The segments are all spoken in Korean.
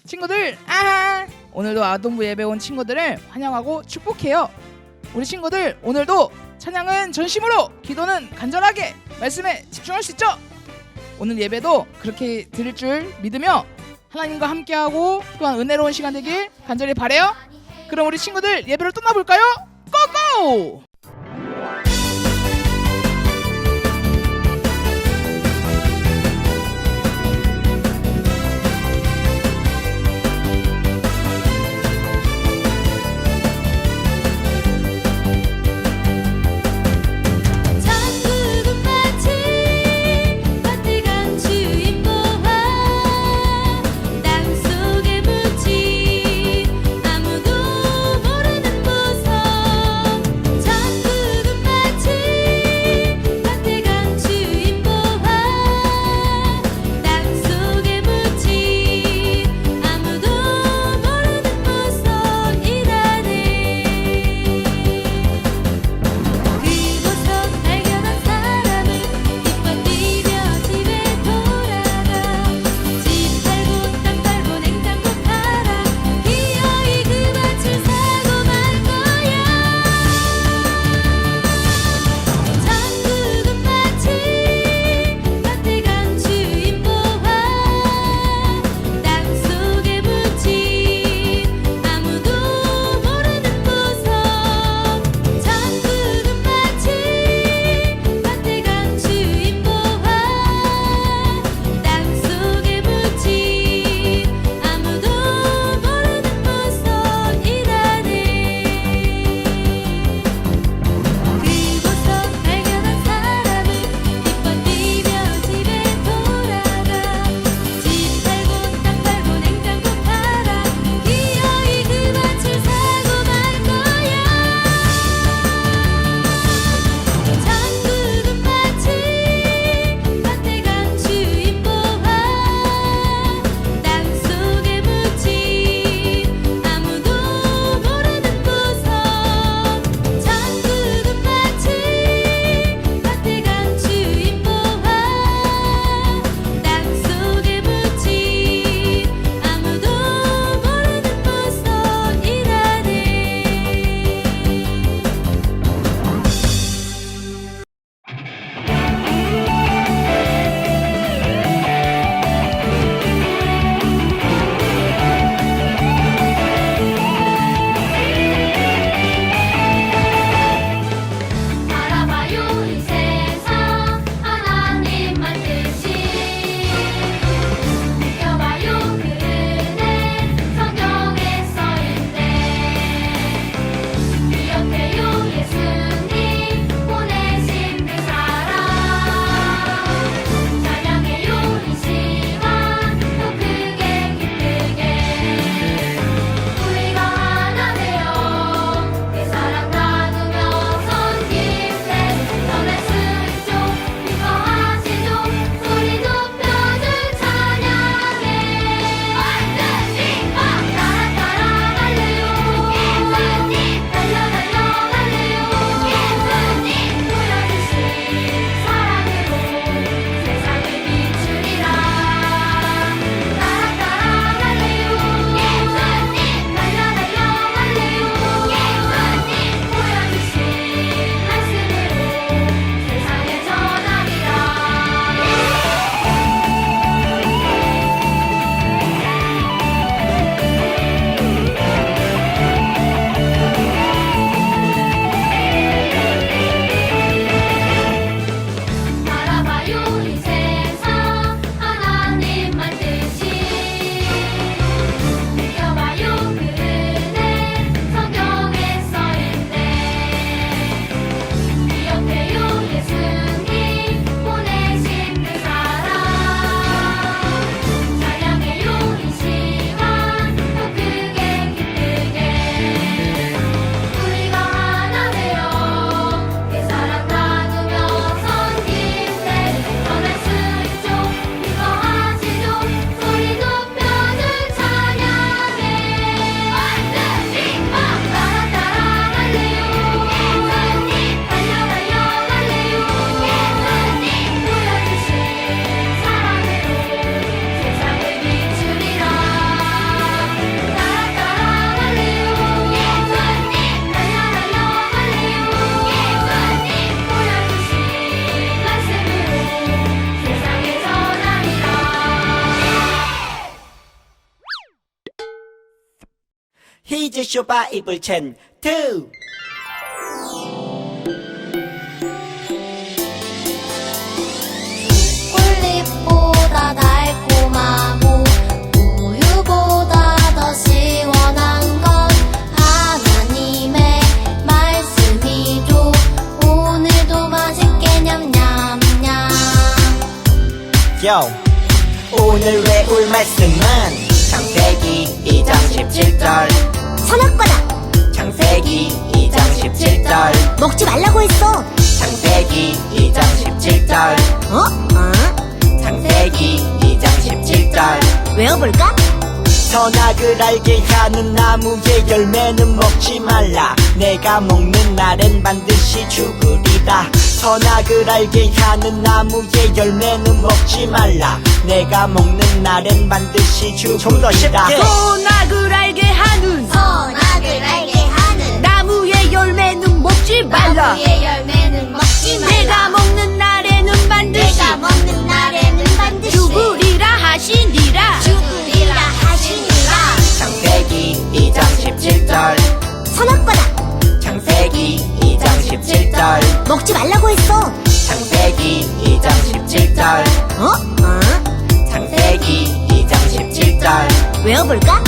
친구들, 오늘도 아동부 예배 온 친구들을 환영하고 축복해요. 우리 친구들, 오늘도 찬양은 전심으로, 기도는 간절하게 말씀에 집중할 수 있죠? 오늘 예배도 그렇게 드릴 줄 믿으며 하나님과 함께하고 또한 은혜로운 시간 되길 간절히 바라요. 그럼 우리 친구들 예배를 떠나볼까요? 고고! 천국은 마치 퀴즈 쇼 바이블 챈 2. 꿀잎보다 달콤하고 우유보다 더 시원한 건 하나님의 말씀이죠. 오늘도 맛있게 냠냠냠. 오늘 외울 말씀은 창세기 2장 17절. 선악과다. 창세기 2장 17절. 먹지 말라고 했어. 창세기 2장 17절. 창세기 2장 17절. 외워볼까? 선악을 알게 하는 나무의 열매는 먹지 말라. 내가 먹는 날엔 반드시 죽으리라. 선악을 알게 하는 나무의 열매는 먹지 말라. 내가 먹는 날엔 반드시 죽으리라. 선악을 알게 하는 나무의 열매는 먹지 말라. 나무의 열매는 먹지 말라. 내가 먹는 날에는 반드시 죽으리라 하시니라. 창세기 2장 17절. 선악과다. 창세기 2장 17절. 먹지 말라고 했어. 창세기 2장 17절. 창세기 2장 17절. 외워볼까?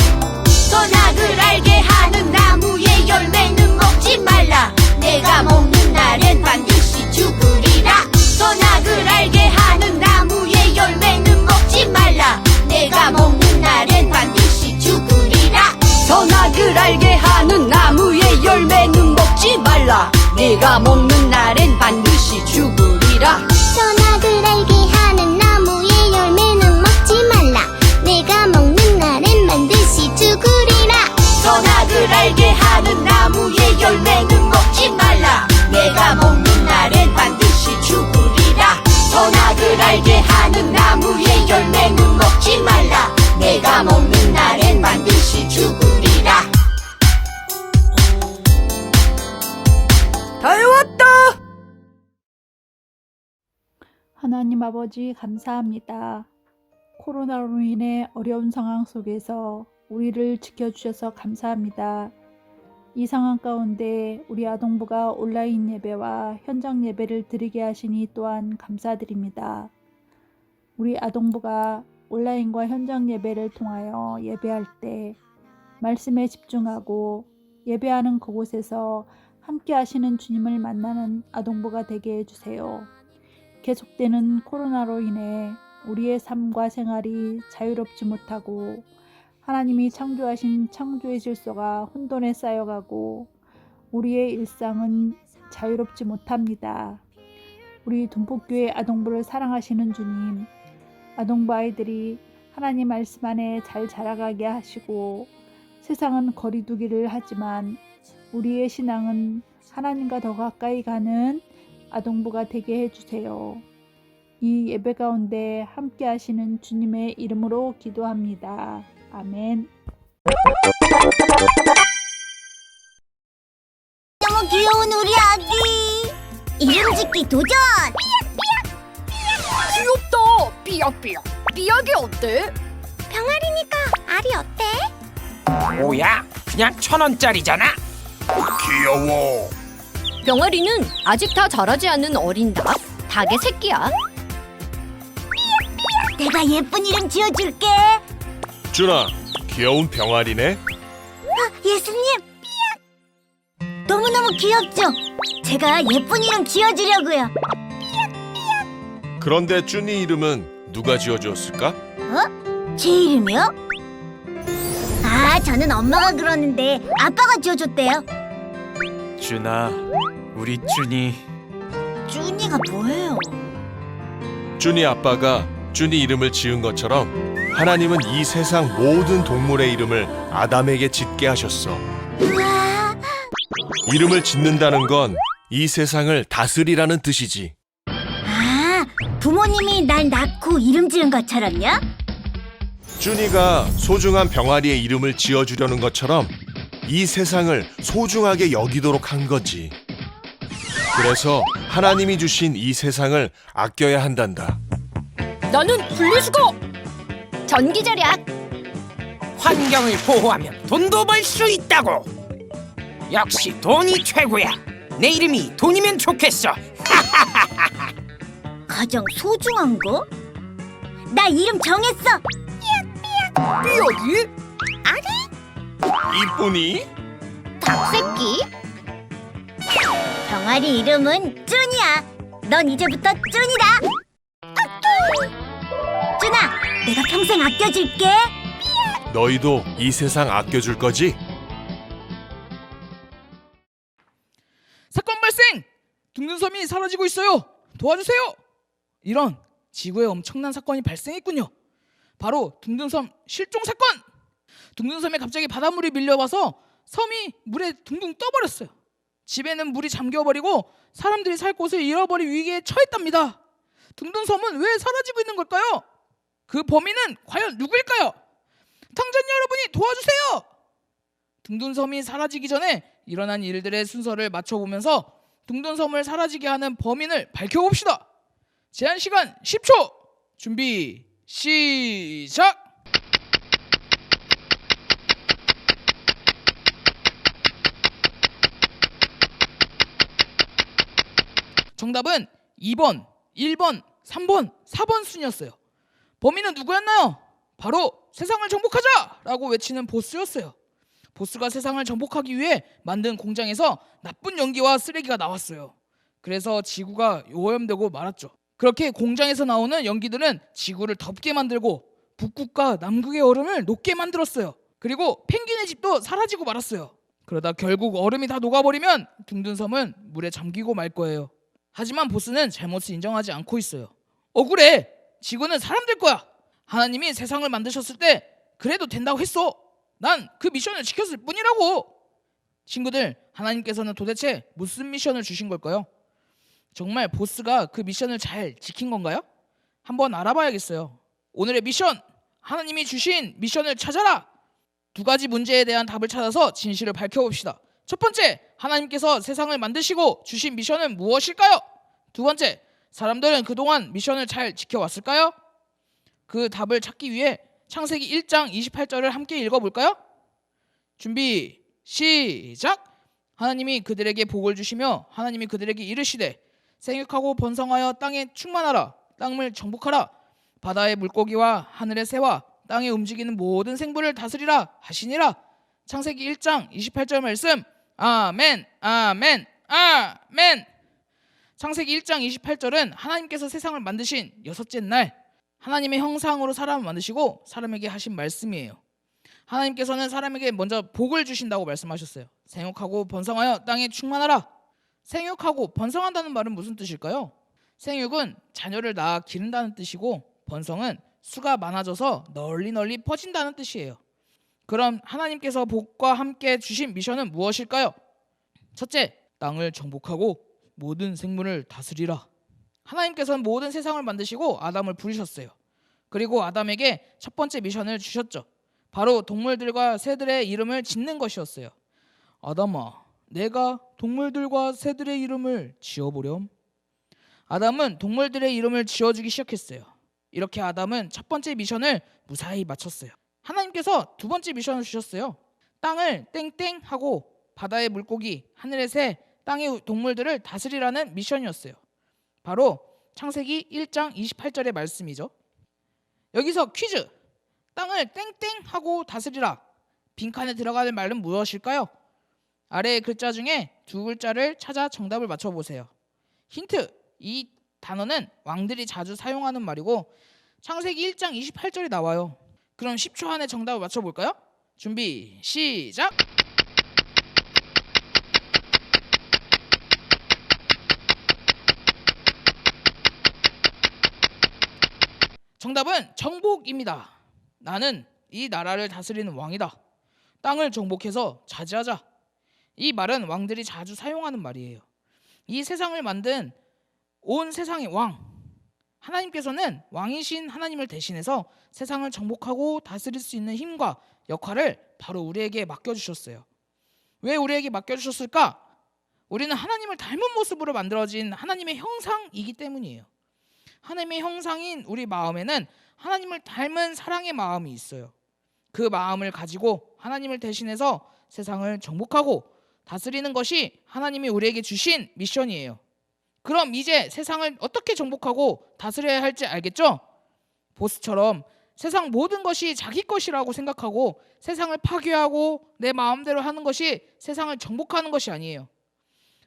선악을 알게 하는 나무의 열매는 먹지 말라. 내가 먹는 날엔 반드시 죽으리라. 선악을 알게 하는 나무의 열매는 먹지 말라. 내가 먹는 날엔 반드시 죽으리라. 선악을 알게 하는 나무의 열매는 먹지 말라. 내가 먹는 날엔 반드시 죽으리라. 선악을 알게 하는 나무의 열매는 먹지 말라. 내가 먹는 날엔 반드시 죽으리라. 선악을 알게 하는 나무의 열매는 먹지 말라. 내가 먹는 날엔 반드시 죽으리라. 선악을 알게 하는 나무의 열매는 먹지 말라. 내가 먹는 날엔 반드시 죽으리라. 다 외웠다. 하나님 아버지 감사합니다. 코로나로 인해 어려운 상황 속에서 우리를 지켜주셔서 감사합니다. 이 상황 가운데 우리 아동부가 온라인 예배와 현장 예배를 드리게 하시니 또한 감사드립니다. 우리 아동부가 온라인과 현장 예배를 통하여 예배할 때 말씀에 집중하고 예배하는 그곳에서 함께 하시는 주님을 만나는 아동부가 되게 해주세요. 계속되는 코로나로 인해 우리의 삶과 생활이 자유롭지 못하고 하나님이 창조하신 창조의 질서가 혼돈에 쌓여가고 우리의 일상은 자유롭지 못합니다. 우리 동포교회 아동부를 사랑하시는 주님, 아동부 아이들이 하나님 말씀 안에 잘 자라가게 하시고 세상은 거리두기를 하지만 우리의 신앙은 하나님과 더 가까이 가는 아동부가 되게 해주세요. 이 예배 가운데 함께 하시는 주님의 이름으로 기도합니다. 아멘. 너무 귀여운 우리 아기. 이름 짓기 도전. 귀엽다. 삐약삐약. 삐약이 어때? 병아리니까 알이 어때? 뭐야? 그냥 1,000원짜리잖아. 귀여워. 병아리는 아직 다 자라지 않은 어린 닭의 새끼야. 내가 예쁜 이름 지어줄게. 준아, 귀여운 병아리네. 예수님. 너무너무 귀엽죠? 제가 예쁜 이름 지어주려고요. 그런데 준이 이름은 누가 지어주었을까? 제 이름이요? 아, 저는 엄마가 그러는데 아빠가 지어줬대요. 준아, 우리 준이. 준이가 뭐예요? 준이 아빠가 준이 이름을 지은 것처럼 하나님은 이 세상 모든 동물의 이름을 아담에게 짓게 하셨어. 우와, 이름을 짓는다는 건 이 세상을 다스리라는 뜻이지. 아, 부모님이 날 낳고 이름 지은 것처럼요? 준이가 소중한 병아리의 이름을 지어주려는 것처럼 이 세상을 소중하게 여기도록 한 거지. 그래서 하나님이 주신 이 세상을 아껴야 한단다. 나는 분리수거. 전기절약. 환경을 보호하면 돈도 벌 수 있다고. 역시 돈이 최고야. 내 이름이 돈이면 좋겠어. 가장 소중한 거? 나 이름 정했어. 삐약이? 이쁜이? 닭새끼? 병아리 이름은 쭈니야. 넌 이제부터 쭈니다. 쭈나, 내가 평생 아껴줄게. 너희도 이 세상 아껴줄 거지? 사건 발생! 둥근섬이 사라지고 있어요. 도와주세요. 이런 지구에 엄청난 사건이 발생했군요. 바로 둥근섬 실종 사건. 둥근섬에 갑자기 바닷물이 밀려와서 섬이 물에 둥둥 떠버렸어요. 집에는 물이 잠겨버리고 사람들이 살 곳을 잃어버릴 위기에 처했답니다. 둥근섬은 왜 사라지고 있는 걸까요? 그 범인은 과연 누구일까요? 탕전 여러분이 도와주세요. 둥근섬이 사라지기 전에 일어난 일들의 순서를 맞춰보면서 둥근섬을 사라지게 하는 범인을 밝혀봅시다. 제한 시간 10초. 준비 시작. 정답은 2번, 1번, 3번, 4번 순이었어요. 범인은 누구였나요? 바로 세상을 정복하자! 라고 외치는 보스였어요. 보스가 세상을 정복하기 위해 만든 공장에서 나쁜 연기와 쓰레기가 나왔어요. 그래서 지구가 오염되고 말았죠. 그렇게 공장에서 나오는 연기들은 지구를 덥게 만들고 북극과 남극의 얼음을 녹게 만들었어요. 그리고 펭귄의 집도 사라지고 말았어요. 그러다 결국 얼음이 다 녹아버리면 둥근섬은 물에 잠기고 말 거예요. 하지만 보스는 잘못을 인정하지 않고 있어요. 억울해. 지구는 사람들 거야. 하나님이 세상을 만드셨을 때 그래도 된다고 했어. 난 그 미션을 지켰을 뿐이라고. 친구들, 하나님께서는 도대체 무슨 미션을 주신 걸까요? 정말 보스가 그 미션을 잘 지킨 건가요? 한번 알아봐야겠어요. 오늘의 미션, 하나님이 주신 미션을 찾아라. 두 가지 문제에 대한 답을 찾아서 진실을 밝혀봅시다. 첫 번째, 하나님께서 세상을 만드시고 주신 미션은 무엇일까요? 두 번째, 사람들은 그동안 미션을 잘 지켜왔을까요? 그 답을 찾기 위해 창세기 1장 28절을 함께 읽어볼까요? 준비 시작. 하나님이 그들에게 복을 주시며 하나님이 그들에게 이르시되 생육하고 번성하여 땅에 충만하라. 땅을 정복하라. 바다의 물고기와 하늘의 새와 땅에 움직이는 모든 생물을 다스리라 하시니라. 창세기 1장 28절 말씀. 아멘, 아멘, 아멘. 창세기 1장 28절은 하나님께서 세상을 만드신 여섯째 날 하나님의 형상으로 사람을 만드시고 사람에게 하신 말씀이에요. 하나님께서는 사람에게 먼저 복을 주신다고 말씀하셨어요. 생육하고 번성하여 땅에 충만하라. 생육하고 번성한다는 말은 무슨 뜻일까요? 생육은 자녀를 낳아 기른다는 뜻이고 번성은 수가 많아져서 널리 퍼진다는 뜻이에요. 그럼 하나님께서 복과 함께 주신 미션은 무엇일까요? 첫째, 땅을 정복하고 모든 생물을 다스리라. 하나님께서는 모든 세상을 만드시고 아담을 부르셨어요. 그리고 아담에게 첫 번째 미션을 주셨죠. 바로 동물들과 새들의 이름을 짓는 것이었어요. 아담아, 내가 동물들과 새들의 이름을 지어보렴. 아담은 동물들의 이름을 지어주기 시작했어요. 이렇게 아담은 첫 번째 미션을 무사히 마쳤어요. 하나님께서 두 번째 미션을 주셨어요. 땅을 땡땡 하고 바다의 물고기, 하늘의 새, 땅의 동물들을 다스리라는 미션이었어요. 바로 창세기 1장 28절의 말씀이죠. 여기서 퀴즈. 땅을 땡땡 하고 다스리라. 빈칸에 들어가는 말은 무엇일까요? 아래의 글자 중에 두 글자를 찾아 정답을 맞춰보세요. 힌트. 이 단어는 왕들이 자주 사용하는 말이고 창세기 1장 28절이 나와요. 그럼 10초 안에 정답을 맞춰볼까요? 준비 시작. 정답은 정복입니다. 나는 이 나라를 다스리는 왕이다. 땅을 정복해서 차지하자. 이 말은 왕들이 자주 사용하는 말이에요. 이 세상을 만든 온 세상의 왕, 하나님께서는 왕이신 하나님을 대신해서 세상을 정복하고 다스릴 수 있는 힘과 역할을 바로 우리에게 맡겨주셨어요. 왜 우리에게 맡겨주셨을까? 우리는 하나님을 닮은 모습으로 만들어진 하나님의 형상이기 때문이에요. 하나님의 형상인 우리 마음에는 하나님을 닮은 사랑의 마음이 있어요. 그 마음을 가지고 하나님을 대신해서 세상을 정복하고 다스리는 것이 하나님이 우리에게 주신 미션이에요. 그럼 이제 세상을 어떻게 정복하고 다스려야 할지 알겠죠? 보스처럼 세상 모든 것이 자기 것이라고 생각하고 세상을 파괴하고 내 마음대로 하는 것이 세상을 정복하는 것이 아니에요.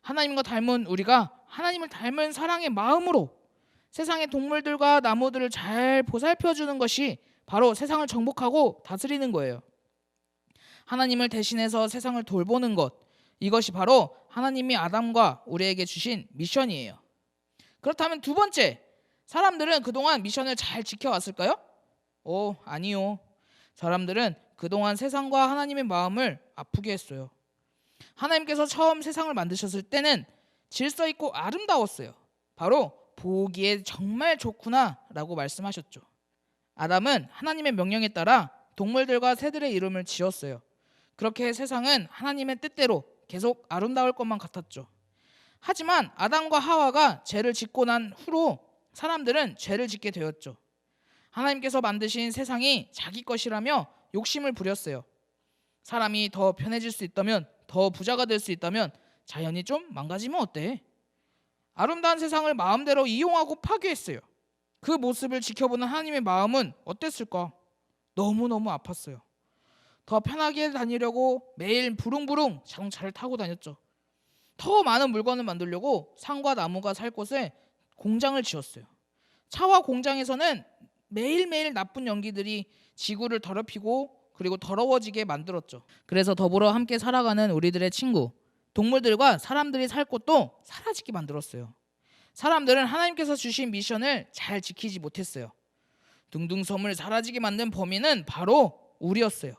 하나님과 닮은 우리가 하나님을 닮은 사랑의 마음으로 세상의 동물들과 나무들을 잘 보살펴주는 것이 바로 세상을 정복하고 다스리는 거예요. 하나님을 대신해서 세상을 돌보는 것, 이것이 바로 하나님이 아담과 우리에게 주신 미션이에요. 그렇다면 두 번째, 사람들은 그동안 미션을 잘 지켜왔을까요? 아니요. 사람들은 그동안 세상과 하나님의 마음을 아프게 했어요. 하나님께서 처음 세상을 만드셨을 때는 질서 있고 아름다웠어요. 바로 보기에 정말 좋구나 라고 말씀하셨죠. 아담은 하나님의 명령에 따라 동물들과 새들의 이름을 지었어요. 그렇게 세상은 하나님의 뜻대로 계속 아름다울 것만 같았죠. 하지만 아담과 하와가 죄를 짓고 난 후로 사람들은 죄를 짓게 되었죠. 하나님께서 만드신 세상이 자기 것이라며 욕심을 부렸어요. 사람이 더 편해질 수 있다면, 더 부자가 될 수 있다면 자연이 좀 망가지면 어때? 아름다운 세상을 마음대로 이용하고 파괴했어요. 그 모습을 지켜보는 하나님의 마음은 어땠을까? 너무너무 아팠어요. 더 편하게 다니려고 매일 부릉부릉 자동차를 타고 다녔죠. 더 많은 물건을 만들려고 산과 나무가 살 곳에 공장을 지었어요. 차와 공장에서는 매일매일 나쁜 연기들이 지구를 더럽히고 그리고 더러워지게 만들었죠. 그래서 더불어 함께 살아가는 우리들의 친구, 동물들과 사람들이 살 곳도 사라지게 만들었어요. 사람들은 하나님께서 주신 미션을 잘 지키지 못했어요. 둥둥섬을 사라지게 만든 범인은 바로 우리였어요.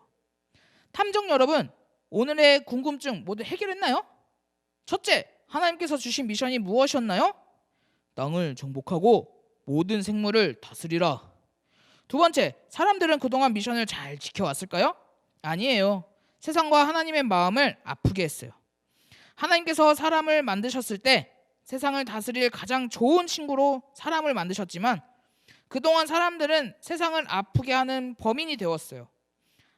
탐정 여러분, 오늘의 궁금증 모두 해결했나요? 첫째, 하나님께서 주신 미션이 무엇이었나요? 땅을 정복하고 모든 생물을 다스리라. 두 번째, 사람들은 그동안 미션을 잘 지켜왔을까요? 아니에요. 세상과 하나님의 마음을 아프게 했어요. 하나님께서 사람을 만드셨을 때 세상을 다스릴 가장 좋은 친구로 사람을 만드셨지만 그동안 사람들은 세상을 아프게 하는 범인이 되었어요.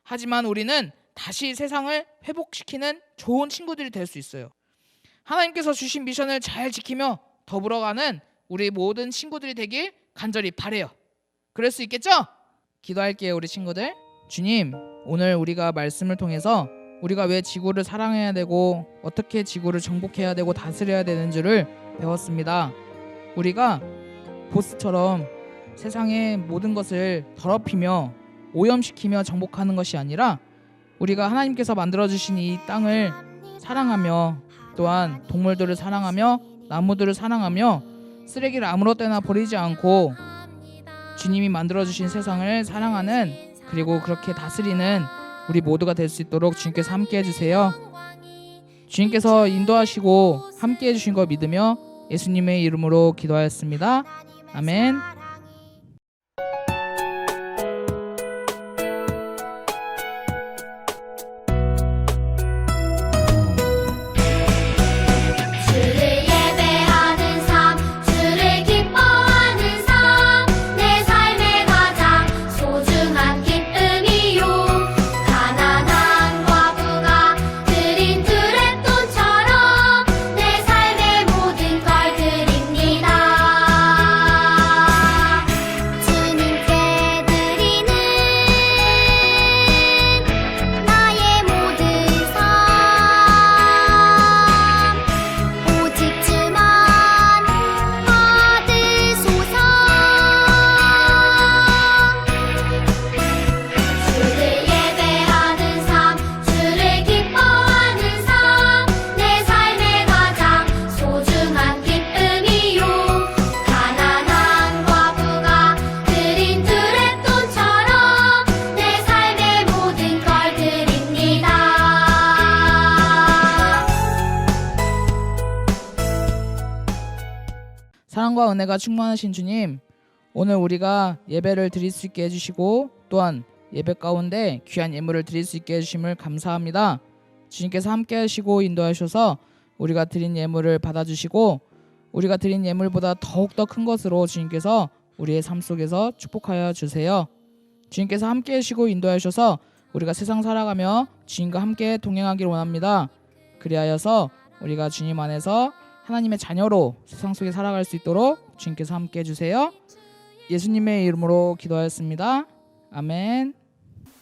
하지만 우리는 다시 세상을 회복시키는 좋은 친구들이 될 수 있어요. 하나님께서 주신 미션을 잘 지키며 더불어가는 우리 모든 친구들이 되길 간절히 바라요. 그럴 수 있겠죠? 기도할게요, 우리 친구들. 주님, 오늘 우리가 말씀을 통해서 우리가 왜 지구를 사랑해야 되고 어떻게 지구를 정복해야 되고 다스려야 되는 줄을 배웠습니다. 우리가 보스처럼 세상의 모든 것을 더럽히며 오염시키며 정복하는 것이 아니라 우리가 하나님께서 만들어주신 이 땅을 사랑하며 또한 동물들을 사랑하며 나무들을 사랑하며 쓰레기를 아무렇 때나 버리지 않고 주님이 만들어주신 세상을 사랑하는, 그리고 그렇게 다스리는 우리 모두가 될 수 있도록 주님께서 함께 해주세요. 주님께서 인도하시고 함께 해주신 거 믿으며 예수님의 이름으로 기도하였습니다. 아멘. 주를 예배하는 삶, 주를 기뻐하는 삶, 내 삶의 가장 소중한 기쁨이요. 가난한 과부가 드린 두랩돈처럼 내 삶의 모든 걸 드립니다. 주님께 드리는 나의 모든 삶, 오직 주만 받으소서. 주를 예배하는 삶, 주를 기뻐하는 삶, 내 삶의 가장 소중한 기쁨이요. 가난한 과부가 드린 두랩돈처럼 내 삶의 모든 걸 드립니다. 사랑과 은혜가 충만하신 주님, 오늘 우리가 예배를 드릴 수 있게 해주시고 또한 예배 가운데 귀한 예물을 드릴 수 있게 해주심을 감사합니다. 주님께서 함께 하시고 인도하셔서 우리가 드린 예물을 받아주시고 우리가 드린 예물보다 더욱더 큰 것으로 주님께서 우리의 삶 속에서 축복하여 주세요. 주님께서 함께 하시고 인도하셔서 우리가 세상 살아가며 주님과 함께 동행하기를 원합니다. 그리하여서 우리가 주님 안에서 하나님의 자녀로 세상 속에 살아갈 수 있도록 주님께서 함께 해주세요. 예수님의 이름으로 기도하였습니다. 아멘.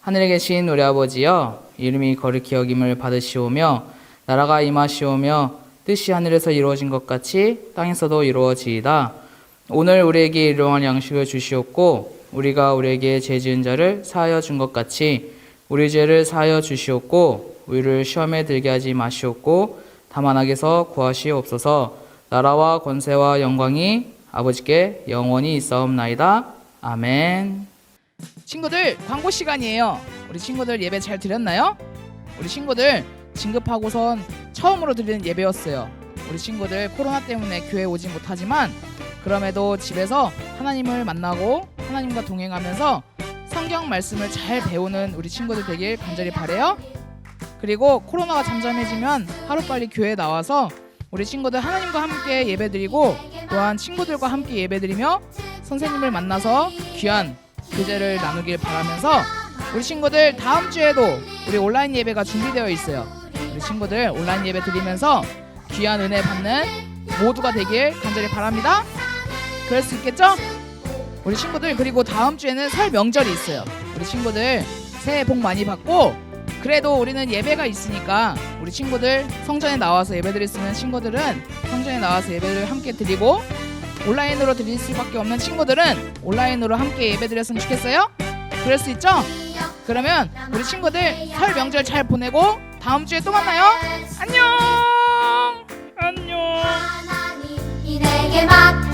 하늘에 계신 우리 아버지여, 이름이 거룩히 여김을 받으시오며 나라가 임하시오며 뜻이 하늘에서 이루어진 것 같이 땅에서도 이루어지이다. 오늘 우리에게 일용할 양식을 주시옵고 우리가 우리에게 죄 지은 자를 사하여 준 것 같이 우리 죄를 사하여 주시옵고 우리를 시험에 들게 하지 마시옵고 다만 악에서 구하시옵소서. 나라와 권세와 영광이 아버지께 영원히 있사옵나이다. 아멘. 친구들, 광고 시간이에요. 우리 친구들 예배 잘 드렸나요? 우리 친구들 진급하고선 처음으로 드리는 예배였어요. 우리 친구들 코로나 때문에 교회 오지 못하지만 그럼에도 집에서 하나님을 만나고 하나님과 동행하면서 성경 말씀을 잘 배우는 우리 친구들 되길 간절히 바라요. 그리고 코로나가 잠잠해지면 하루빨리 교회에 나와서 우리 친구들 하나님과 함께 예배드리고 또한 친구들과 함께 예배드리며 선생님을 만나서 귀한 교제를 나누길 바라면서 우리 친구들 다음 주에도 우리 온라인 예배가 준비되어 있어요. 우리 친구들 온라인 예배 드리면서 귀한 은혜 받는 모두가 되길 간절히 바랍니다. 그럴 수 있겠죠? 우리 친구들, 그리고 다음 주에는 설 명절이 있어요. 우리 친구들 새해 복 많이 받고, 그래도 우리는 예배가 있으니까 우리 친구들 성전에 나와서 예배 드릴 수 있는 친구들은 성전에 나와서 예배를 함께 드리고, 온라인으로 드릴 수밖에 없는 친구들은 온라인으로 함께 예배 드렸으면 좋겠어요? 그럴 수 있죠? 그러면 우리 친구들 설 명절 잘 보내고 다음 주에 또 만나요. 안녕. 안녕. 하나님이 내게 맡